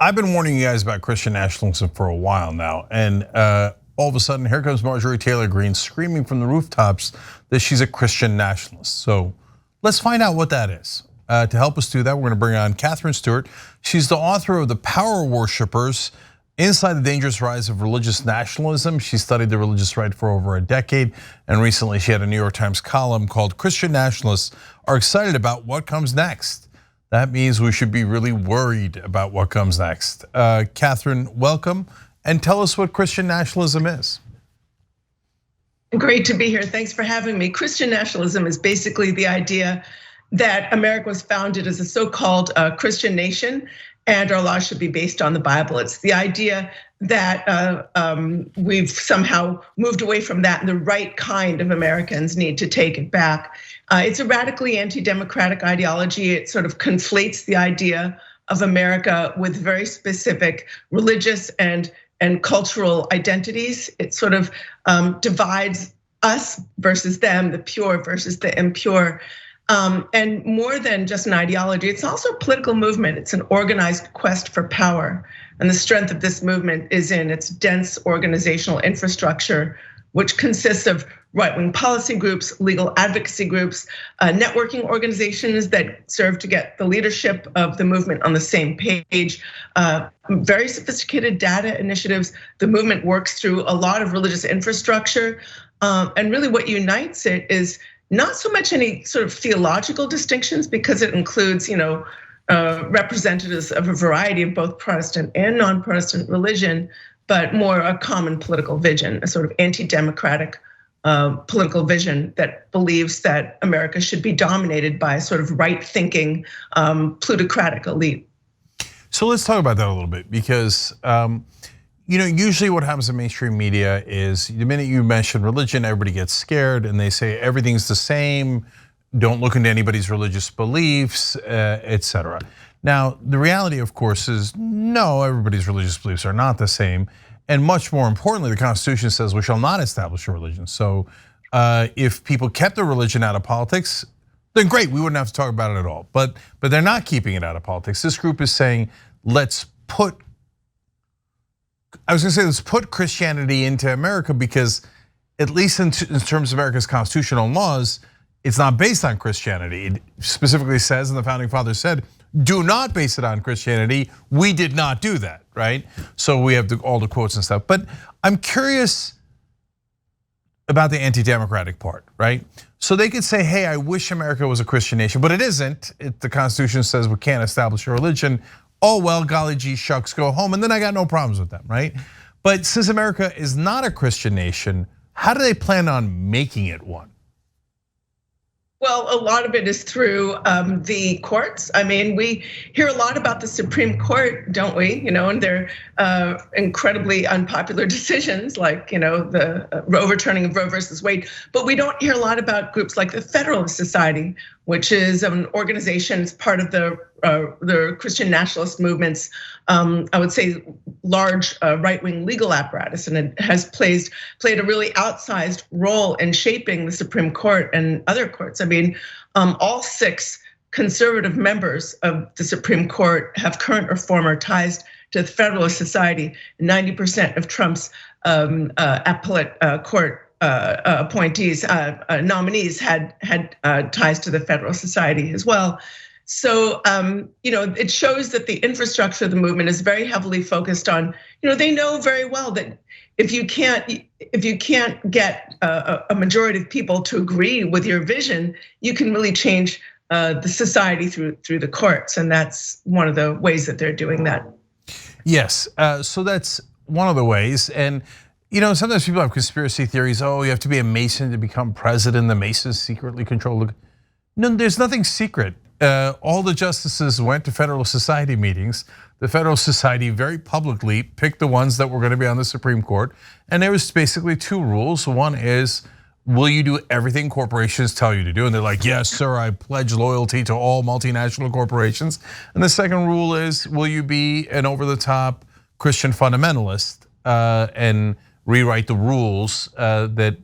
I've been warning you guys about Christian nationalism for a while now, and all of a sudden, here comes Marjorie Taylor Greene screaming from the rooftops that she's a Christian nationalist. So let's find out what that is. To help us do that, we're going to bring on Katherine Stewart. She's the author of The Power Worshippers: Inside the Dangerous Rise of Religious Nationalism. She studied the religious right for over a decade, and recently she had a New York Times column called "Christian Nationalists Are Excited About What Comes Next." That means we should be really worried about what comes next. Katherine, welcome, and tell us what Christian nationalism is. Great to be here. Thanks for having me. Christian nationalism is basically the idea that America was founded as a so-called Christian nation, and our laws should be based on the Bible. It's the idea that we've somehow moved away from that, and the right kind of Americans need to take it back. It's a radically anti-democratic ideology. It sort of conflates the idea of America with very specific religious and cultural identities. It sort of divides us versus them, the pure versus the impure. And more than just an ideology, it's also a political movement. It's an organized quest for power. And the strength of this movement is in its dense organizational infrastructure, which consists of right-wing policy groups, legal advocacy groups, networking organizations that serve to get the leadership of the movement on the same page, very sophisticated data initiatives. The movement works through a lot of religious infrastructure. And really what unites it is not so much any sort of theological distinctions, because it includes, representatives of a variety of both Protestant and non-Protestant religion, but more a common political vision, a sort of anti-democratic political vision that believes that America should be dominated by a sort of right-thinking plutocratic elite. So let's talk about that a little bit, because usually what happens in mainstream media is the minute you mention religion, everybody gets scared and they say everything's the same, don't look into anybody's religious beliefs, etc. Now, the reality, of course, is no, everybody's religious beliefs are not the same. And much more importantly, the Constitution says we shall not establish a religion. So if people kept their religion out of politics, then great, we wouldn't have to talk about it at all. But they're not keeping it out of politics. This group is saying, let's put Christianity into America, because at least in terms of America's constitutional laws, it's not based on Christianity. It specifically says, and the founding fathers said, do not base it on Christianity. We did not do that, right? So we have all the quotes and stuff. But I'm curious about the anti-democratic part, right? So they could say, hey, I wish America was a Christian nation, but it isn't. The Constitution says we can't establish a religion. Oh, well, golly gee shucks, go home. And then I got no problems with them, right? But since America is not a Christian nation, how do they plan on making it one? Well, a lot of it is through the courts. I mean, we hear a lot about the Supreme Court, don't we? And their incredibly unpopular decisions, like the overturning of Roe versus Wade. But we don't hear a lot about groups like the Federalist Society, which is an organization, it's part of the Christian nationalist movements, I would say, large right-wing legal apparatus, and it has played a really outsized role in shaping the Supreme Court and other courts. I mean, all 6 conservative members of the Supreme Court have current or former ties to the Federalist Society. 90% of Trump's appellate court appointees, nominees had ties to the Federalist Society as well. So it shows that the infrastructure of the movement is very heavily focused on, they know very well that if you can't get a majority of people to agree with your vision, you can really change the society through the courts, and that's one of the ways that they're doing that. Yes, so that's one of the ways, and sometimes people have conspiracy theories. Oh, you have to be a Mason to become president. The Masons secretly control the. No, there's nothing secret. All the justices went to Federalist Society meetings. The Federalist Society very publicly picked the ones that were going to be on the Supreme Court. And there was basically 2 rules. One is, will you do everything corporations tell you to do? And they're like, yes, sir, I pledge loyalty to all multinational corporations. And the second rule is, will you be an over-the-top Christian fundamentalist and rewrite the rules that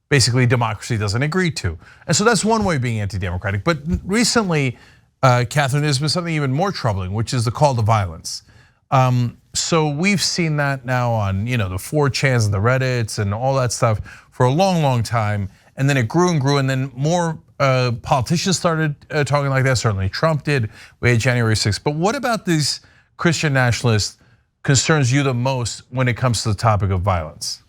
basically democracy doesn't agree to? And so that's one way of being anti-democratic. But recently, Katherine, there's been something even more troubling, which is the call to violence. So we've seen that now on the 4chans and the Reddits and all that stuff for a long, long time. And then it grew and grew, and then more politicians started talking like that. Certainly Trump did. We had January 6th. But what about these Christian nationalists concerns you the most when it comes to the topic of violence?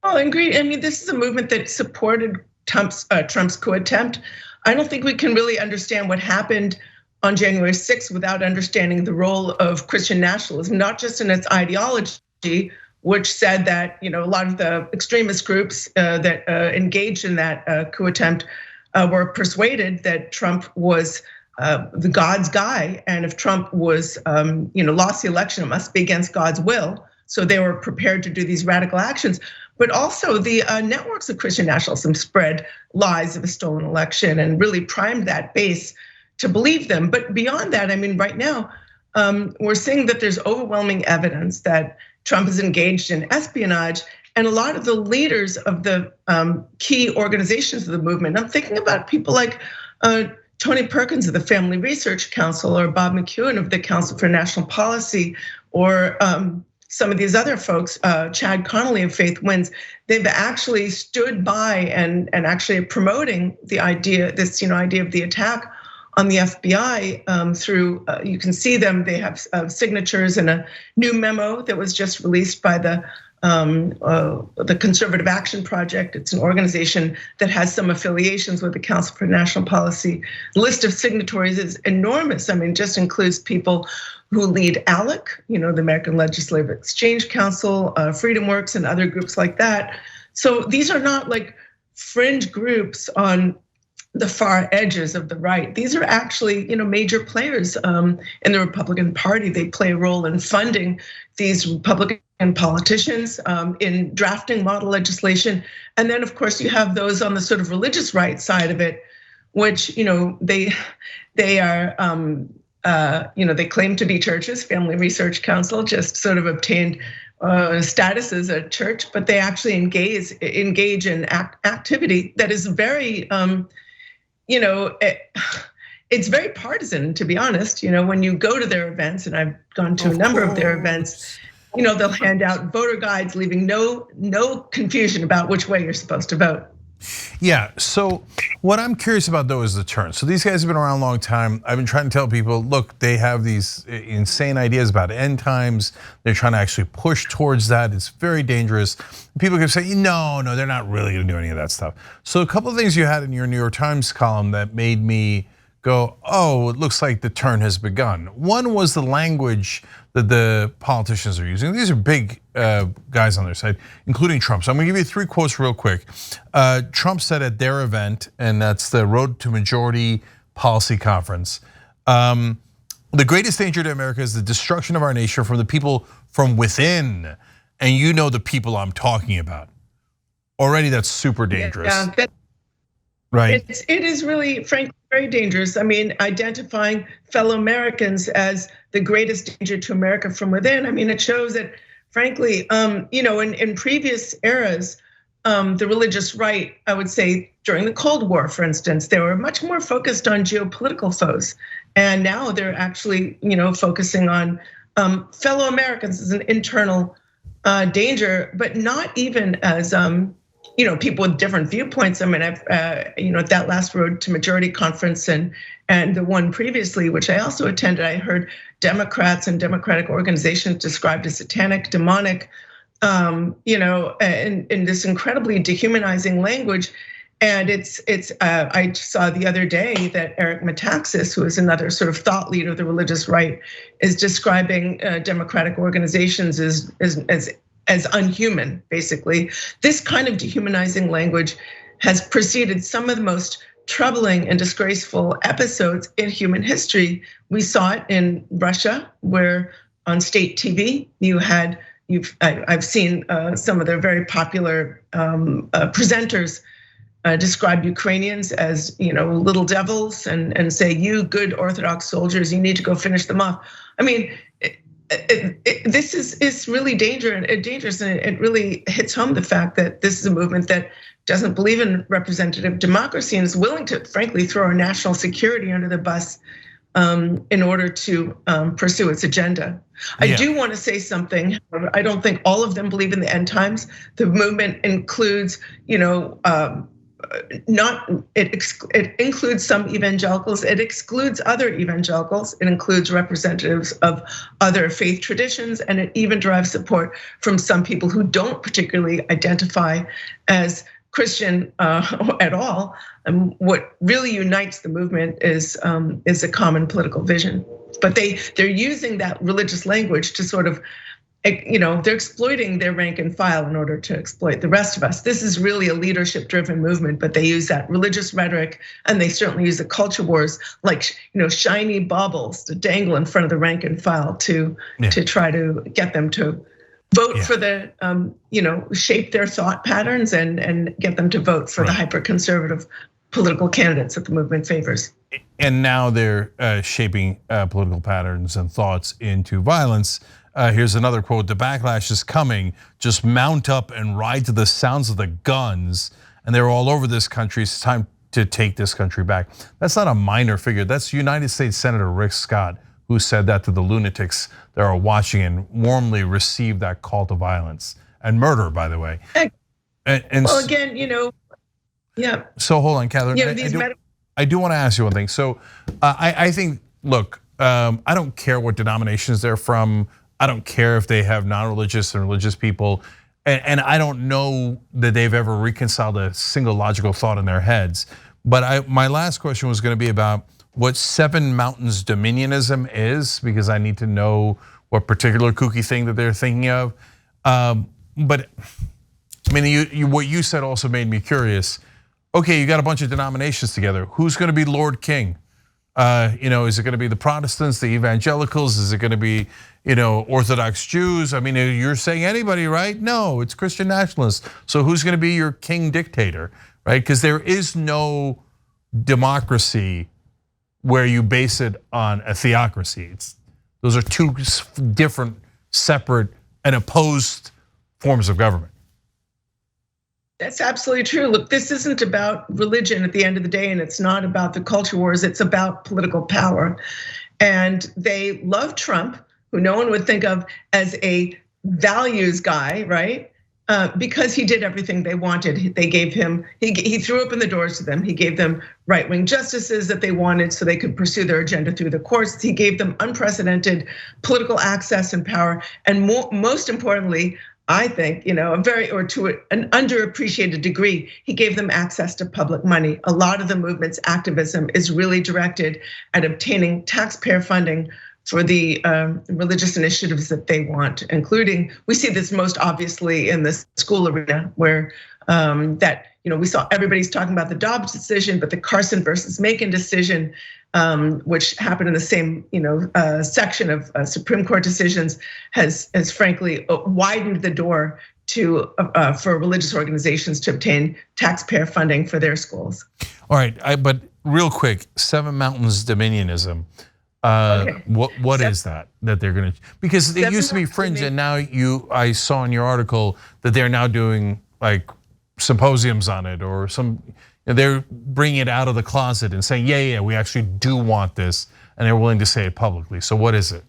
Well, I agree. I mean, this is a movement that supported Trump's coup attempt. I don't think we can really understand what happened on January 6th without understanding the role of Christian nationalism, not just in its ideology, which said that a lot of the extremist groups that engaged in that coup attempt were persuaded that Trump was the God's guy, and if Trump was lost the election, it must be against God's will. So they were prepared to do these radical actions. But also the networks of Christian nationalism spread lies of a stolen election and really primed that base to believe them. But beyond that, I mean, right now, we're seeing that there's overwhelming evidence that Trump is engaged in espionage, and a lot of the leaders of the key organizations of the movement. I'm thinking about people like Tony Perkins of the Family Research Council, or Bob McEwen of the Council for National Policy, or some of these other folks, Chad Connolly of Faith Wins. They've actually stood by and actually promoting the idea, this idea of the attack on the FBI through, you can see them, they have signatures in a new memo that was just released by the Conservative Action Project. It's an organization that has some affiliations with the Council for National Policy. The list of signatories is enormous. I mean, just includes people who lead ALEC, the American Legislative Exchange Council, Freedom Works, and other groups like that. So these are not like fringe groups on the far edges of the right. These are actually, major players in the Republican Party. They play a role in funding these Republican politicians, in drafting model legislation. And then of course you have those on the sort of religious right side of it, which, they are, they claim to be churches. Family Research Council just sort of obtained status as a church, but they actually engage in activity that is very, it's very partisan, to be honest. When you go to their events, and I've gone to a number of their events, they'll hand out voter guides, leaving no confusion about which way you're supposed to vote. Yeah, so what I'm curious about though is the turn. So these guys have been around a long time. I've been trying to tell people, look, they have these insane ideas about end times. They're trying to actually push towards that. It's very dangerous. People can say, no, they're not really gonna do any of that stuff. So a couple of things you had in your New York Times column that made me go, oh, it looks like the turn has begun. One was the language that the politicians are using. These are big guys on their side, including Trump. So I'm gonna give you 3 quotes real quick. Trump said at their event, and that's the Road to Majority Policy Conference, the greatest danger to America is the destruction of our nation from the people from within. And the people I'm talking about. Already that's super dangerous. Yeah, right. It is really, frankly, very dangerous. I mean, identifying fellow Americans as the greatest danger to America from within. I mean, it shows that, frankly, in previous eras, the religious right, I would say during the Cold War, for instance, they were much more focused on geopolitical foes. And now they're actually, focusing on fellow Americans as an internal danger, but not even as people with different viewpoints. I mean, I've at that last Road to Majority conference and the one previously, which I also attended, I heard Democrats and Democratic organizations described as satanic, demonic, in this incredibly dehumanizing language. And I saw the other day that Eric Metaxas, who is another sort of thought leader of the religious right, is describing Democratic organizations as unhuman, basically. This kind of dehumanizing language has preceded some of the most troubling and disgraceful episodes in human history. We saw it in Russia, where on state TV, I've seen some of their very popular presenters describe Ukrainians as little devils and say, you good Orthodox soldiers, you need to go finish them off. I mean, this is really dangerous, and it really hits home the fact that this is a movement that doesn't believe in representative democracy and is willing to, frankly, throw our national security under the bus in order to pursue its agenda. I do want to say something. I don't think all of them believe in the end times. The movement includes, it includes some evangelicals. It excludes other evangelicals. It includes representatives of other faith traditions, and it even derives support from some people who don't particularly identify as Christian at all. And what really unites the movement is a common political vision. But they're using that religious language to sort of, they're exploiting their rank and file in order to exploit the rest of us. This is really a leadership-driven movement, but they use that religious rhetoric, and they certainly use the culture wars like shiny baubles to dangle in front of the rank and file to try to get them to vote for the, shape their thought patterns and get them to vote for the hyper-conservative political candidates that the movement favors. And now they're shaping political patterns and thoughts into violence. Here's another quote: "The backlash is coming. Just mount up and ride to the sounds of the guns. And they're all over this country. It's time to take this country back." That's not a minor figure. That's United States Senator Rick Scott, who said that to the lunatics that are watching and warmly received that call to violence and murder, by the way. And well, again, yeah. So hold on, Katherine. I do want to ask you one thing. So I think, look, I don't care what denominations they're from. I don't care if they have non-religious and religious people. And I don't know that they've ever reconciled a single logical thought in their heads. But my last question was going to be about what Seven Mountains Dominionism is, because I need to know what particular kooky thing that they're thinking of. But I mean, what you said also made me curious. Okay, you got a bunch of denominations together. Who's going to be Lord King? Is it going to be the Protestants, the evangelicals? Is it going to be, Orthodox Jews? I mean, you're saying anybody, right? No, it's Christian nationalists. So who's going to be your king dictator, right? Because there is no democracy where you base it on a theocracy. Those are two different, separate, and opposed forms of government. That's absolutely true. Look, this isn't about religion at the end of the day, and it's not about the culture wars. It's about political power. And they love Trump, who no one would think of as a values guy, right? Because he did everything they wanted. They gave him, he threw open the doors to them. He gave them right-wing justices that they wanted so they could pursue their agenda through the courts. He gave them unprecedented political access and power. And most importantly, I think, to an underappreciated degree, he gave them access to public money. A lot of the movement's activism is really directed at obtaining taxpayer funding for the religious initiatives that they want, including, we see this most obviously in the school arena, where we saw everybody's talking about the Dobbs decision, but the Carson versus Macon decision, which happened in the same section of Supreme Court decisions, has frankly widened the door for religious organizations to obtain taxpayer funding for their schools. All right, but real quick, Seven Mountains Dominionism. What is that they're going to? Because it used to be fringe, and now I saw in your article that they're now doing like symposiums on it, or they're bringing it out of the closet and saying, yeah, we actually do want this, and they're willing to say it publicly. So what is it?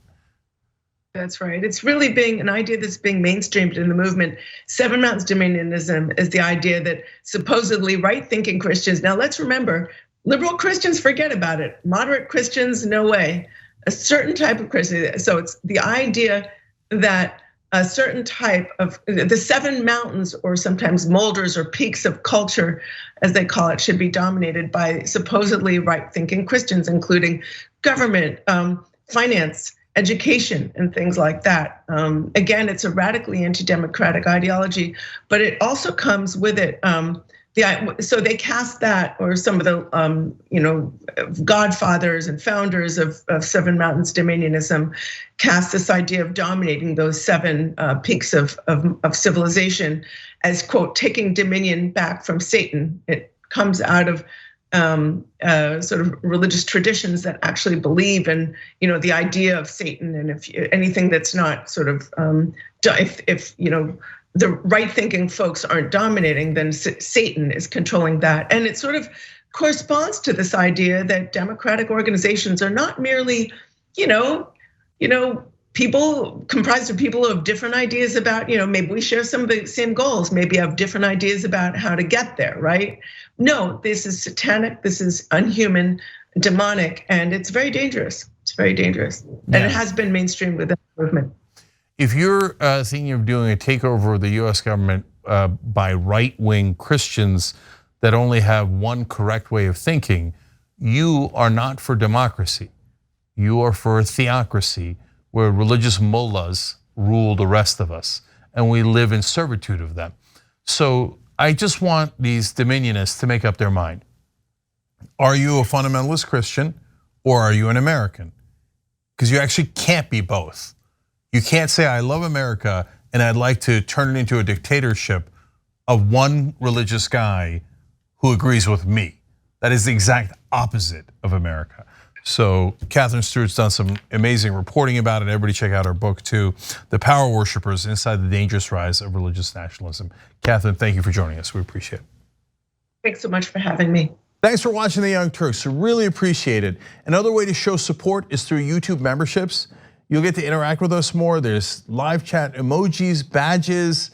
That's right. It's really being an idea that's being mainstreamed in the movement. Seven Mountains Dominionism is the idea that supposedly right-thinking Christians. Now let's remember, liberal Christians, forget about it. Moderate Christians, no way. A certain type of Christian. So it's the idea that a certain type of the seven mountains, or sometimes molders or peaks of culture, as they call it, should be dominated by supposedly right-thinking Christians, including government, finance, education, and things like that. Again, it's a radically anti-democratic ideology, but it also comes with it. So they cast that, or some of the godfathers and founders of Seven Mountains Dominionism cast this idea of dominating those seven peaks of civilization as, quote, taking dominion back from Satan. It comes out of sort of religious traditions that actually believe in the idea of Satan, and if anything that's not sort of if the right-thinking folks aren't dominating, then Satan is controlling that. And it sort of corresponds to this idea that democratic organizations are not merely, people comprised of people who have different ideas about, maybe we share some of the same goals, maybe have different ideas about how to get there, right? No, this is satanic, this is unhuman, demonic, and it's very dangerous. It's very dangerous. And it has been mainstream within the movement. If you're thinking of doing a takeover of the US government by right-wing Christians that only have one correct way of thinking, you are not for democracy. You are for a theocracy where religious mullahs rule the rest of us, and we live in servitude of them. So I just want these dominionists to make up their mind. Are you a fundamentalist Christian or are you an American? Because you actually can't be both. You can't say, I love America and I'd like to turn it into a dictatorship of one religious guy who agrees with me. That is the exact opposite of America. So Katherine Stewart's done some amazing reporting about it. Everybody check out her book too, The Power Worshippers Inside the Dangerous Rise of Religious Nationalism. Katherine, thank you for joining us. We appreciate it. Thanks so much for having me. Thanks for watching The Young Turks. Really appreciate it. Another way to show support is through YouTube memberships. You'll get to interact with us more. There's live chat emojis, badges.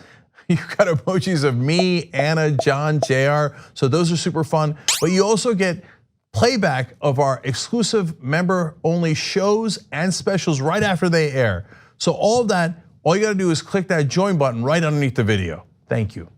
You've got emojis of me, Anna, John, JR. So those are super fun. But you also get playback of our exclusive member-only shows and specials right after they air. So all of that, all you gotta do is click that join button right underneath the video. Thank you.